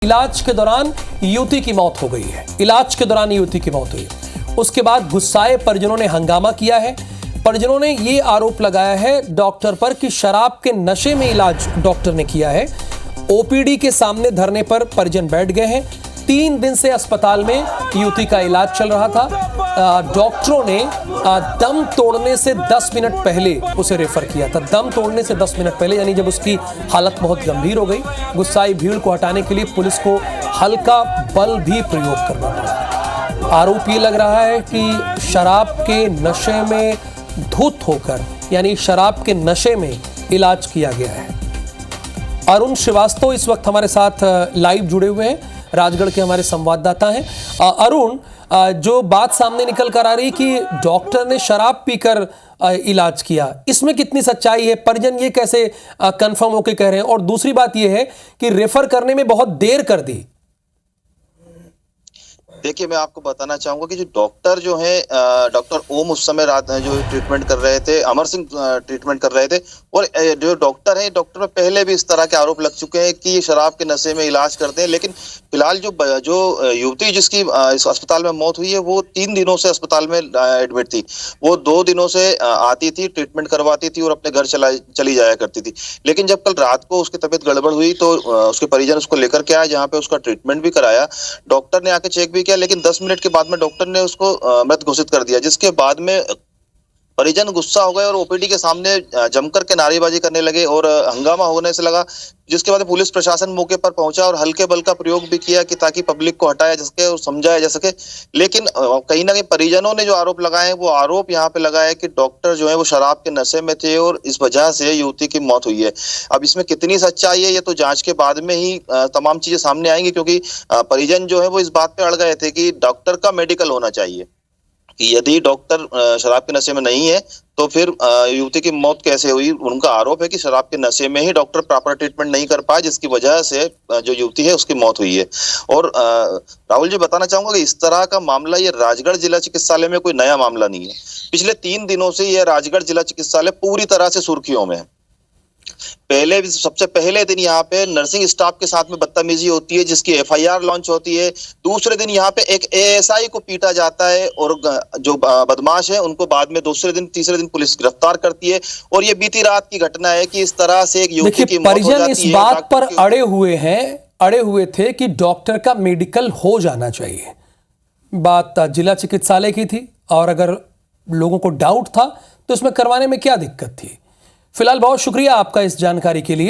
इलाज के दौरान युवती की मौत हो गई है। इलाज के दौरान युवती की मौत हुई। उसके बाद गुस्साए परिजनों ने हंगामा किया है। परिजनों ने यह आरोप लगाया है डॉक्टर पर कि शराब के नशे में इलाज डॉक्टर ने किया है। ओपीडी के सामने धरने पर परिजन बैठ गए हैं। 3 दिन से अस्पताल में युवती का इलाज चल रहा था। डॉक्टरों ने दम तोड़ने से 10 मिनट पहले उसे रेफर किया था। दम तोड़ने से 10 मिनट पहले, यानी जब उसकी हालत बहुत गंभीर हो गई। गुस्साई भीड़ को हटाने के लिए पुलिस को हल्का बल भी प्रयोग करना पड़ा। आरोप ये लग रहा है कि शराब के नशे में धुत होकर, यानी शराब के नशे में इलाज किया गया है। अरुण श्रीवास्तव इस वक्त हमारे साथ लाइव जुड़े हुए हैं, राजगढ़ के हमारे संवाददाता हैं। अरुण, जो बात सामने निकल कर आ रही कि डॉक्टर ने शराब पीकर इलाज किया, इसमें कितनी सच्चाई है? परिजन ये कैसे कंफर्म होकर कह रहे हैं? और दूसरी बात ये है कि रेफर करने में बहुत देर कर दी। देखिए, मैं आपको बताना चाहूंगा कि जो डॉक्टर जो है डॉक्टर ओम उस समय रात जो ट्रीटमेंट कर रहे थे, अमर सिंह ट्रीटमेंट कर रहे थे। और जो डॉक्टर है, डॉक्टर में पहले भी इस तरह के आरोप लग चुके हैं कि शराब के नशे में इलाज करते हैं। लेकिन फिलहाल जो युवती जिसकी इस अस्पताल में मौत हुई है, वो 3 दिनों से अस्पताल में एडमिट थी। वो 2 दिनों से आती थी, ट्रीटमेंट करवाती थी और अपने घर चली जाया करती थी। लेकिन जब कल रात को उसकी तबीयत गड़बड़ हुई तो उसके परिजन उसको लेकर के आए, जहाँ पे उसका ट्रीटमेंट भी कराया। डॉक्टर ने आके चेक भी किया, लेकिन 10 मिनट के बाद में डॉक्टर ने उसको मृत घोषित कर दिया। जिसके बाद में परिजन गुस्सा हो गए और ओपीडी के सामने जमकर के नारेबाजी करने लगे और हंगामा होने से लगा। जिसके बाद पुलिस प्रशासन मौके पर पहुंचा और हल्के बल का प्रयोग भी किया कि ताकि पब्लिक को हटाया जा सके और समझाया जा सके। लेकिन कहीं ना कहीं परिजनों ने जो आरोप लगाए हैं, वो आरोप यहाँ पे लगाया है कि डॉक्टर जो है वो शराब के नशे में थे और इस वजह से युवती की मौत हुई है। अब इसमें कितनी सच्चाई है, ये तो जांच के बाद में ही तमाम चीजें सामने आएंगी, क्योंकि परिजन जो है वो इस बात पे अड़ गए थे कि डॉक्टर का मेडिकल होना चाहिए, कि यदि डॉक्टर शराब के नशे में नहीं है तो फिर युवती की मौत कैसे हुई। उनका आरोप है कि शराब के नशे में ही डॉक्टर प्रॉपर ट्रीटमेंट नहीं कर पाए, जिसकी वजह से जो युवती है उसकी मौत हुई है। और राहुल जी, बताना चाहूंगा कि इस तरह का मामला ये राजगढ़ जिला चिकित्सालय में कोई नया मामला नहीं है। पिछले 3 दिनों से यह राजगढ़ जिला चिकित्सालय पूरी तरह से सुर्खियों में है। सबसे पहले दिन यहाँ पे नर्सिंग स्टाफ के साथ में बदतमीजी होती है, जिसकी एफआईआर लॉन्च होती है। दूसरे दिन यहाँ पे एक एएसआई को पीटा जाता है और जो बदमाश है उनको बाद में तीसरे दिन पुलिस गिरफ्तार करती है। और ये बीती रात की घटना है कि इस तरह से एक युवती की मौत हो जाती है। परिजन इस बात पर अड़े हुए थे कि डॉक्टर का मेडिकल हो जाना चाहिए। बात जिला चिकित्सालय की थी और अगर लोगों को डाउट था तो इसमें करवाने में क्या दिक्कत थी। फिलहाल बहुत शुक्रिया आपका इस जानकारी के लिए।